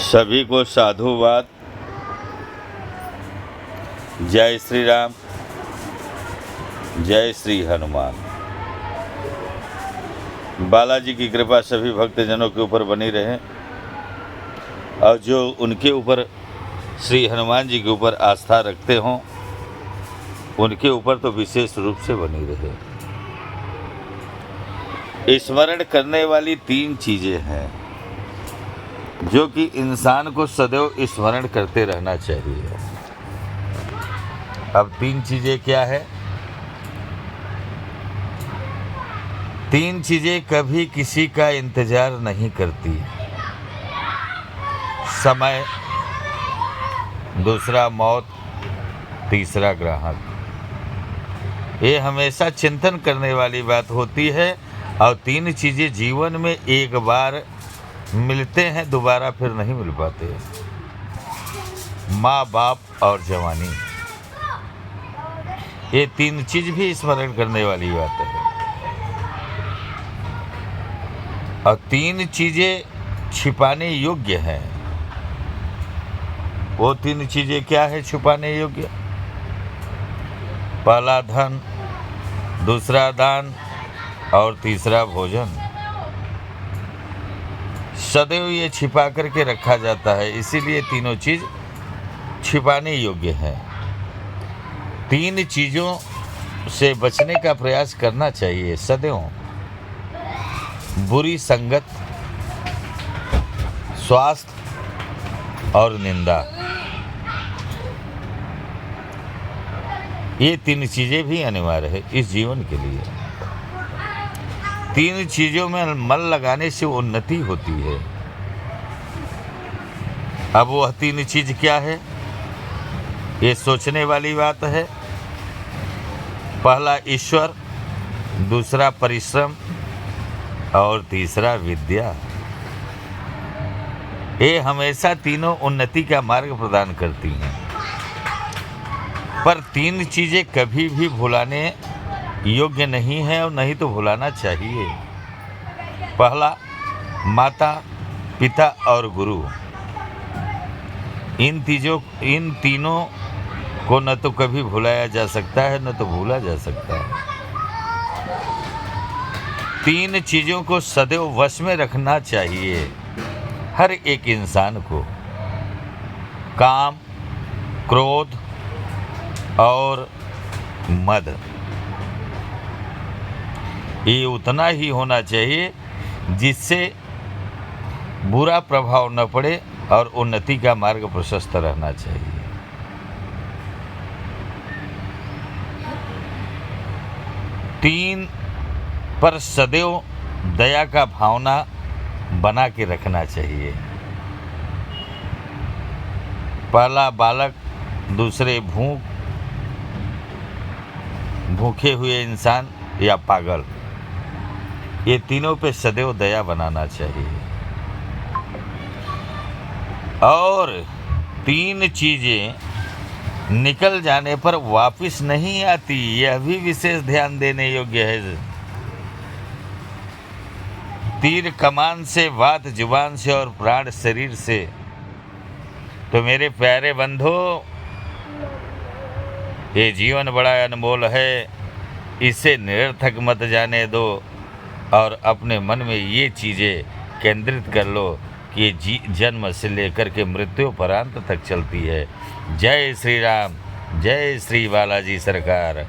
सभी को साधुवाद। जय श्री राम, जय श्री हनुमान। बालाजी की कृपा सभी भक्तजनों के ऊपर बनी रहे और जो उनके ऊपर श्री हनुमान जी के ऊपर आस्था रखते हों उनके ऊपर तो विशेष रूप से बनी रहे। स्मरण करने वाली 3 चीज़ें हैं जो कि इंसान को सदैव स्मरण करते रहना चाहिए। अब 3 चीज़ें क्या है? 3 चीज़ें कभी किसी का इंतजार नहीं करती। समय, दूसरा मौत, तीसरा ग्राहक। ये हमेशा चिंतन करने वाली बात होती है और 3 चीज़ें जीवन में एक बार मिलते हैं, दोबारा फिर नहीं मिल पाते। माँ बाप और जवानी, ये 3 चीज़ भी स्मरण करने वाली बात है। और 3 चीज़ें छिपाने योग्य हैं। वो 3 चीज़ें क्या है छिपाने योग्य? पहला धन, दूसरा दान और तीसरा भोजन। सदैव ये छिपा करके रखा जाता है, इसीलिए तीनों चीज़ छिपाने योग्य है। 3 चीज़ों से बचने का प्रयास करना चाहिए सदैव। बुरी संगत, स्वास्थ्य और निंदा। ये 3 चीज़ें भी अनिवार्य है इस जीवन के लिए। 3 चीज़ों में मन लगाने से उन्नति होती है। अब वह 3 चीज़ क्या है? ये सोचने वाली बात है। पहला ईश्वर, दूसरा परिश्रम और तीसरा विद्या। ये हमेशा तीनों उन्नति का मार्ग प्रदान करती हैं। पर 3 चीज़ें कभी भी भुलाने योग्य नहीं है और नहीं तो भुलाना चाहिए। पहला माता, पिता और गुरु। इन तीनों को न तो कभी भुलाया जा सकता है न तो भूला जा सकता है। 3 चीज़ों को सदैव वश में रखना चाहिए हर एक इंसान को। काम, क्रोध और मद। ये उतना ही होना चाहिए जिससे बुरा प्रभाव न पड़े और उन्नति का मार्ग प्रशस्त रहना चाहिए। तीन पर सदैव दया का भावना बना के रखना चाहिए। पहला बालक, दूसरे भूखे हुए इंसान या पागल। ये तीनों पे सदैव दया बनाना चाहिए। और 3 चीज़ें निकल जाने पर वापस नहीं आती, यह भी विशेष ध्यान देने योग्य है। तीर कमान से, बात जुबान से और प्राण शरीर से। तो मेरे प्यारे बंधु, ये जीवन बड़ा अनमोल है, इसे निरर्थक मत जाने दो और अपने मन में ये चीज़ें केंद्रित कर लो कि ये जन्म से लेकर के मृत्यु पर्यंत तक चलती है। जय श्री राम, जय श्री बालाजी सरकार।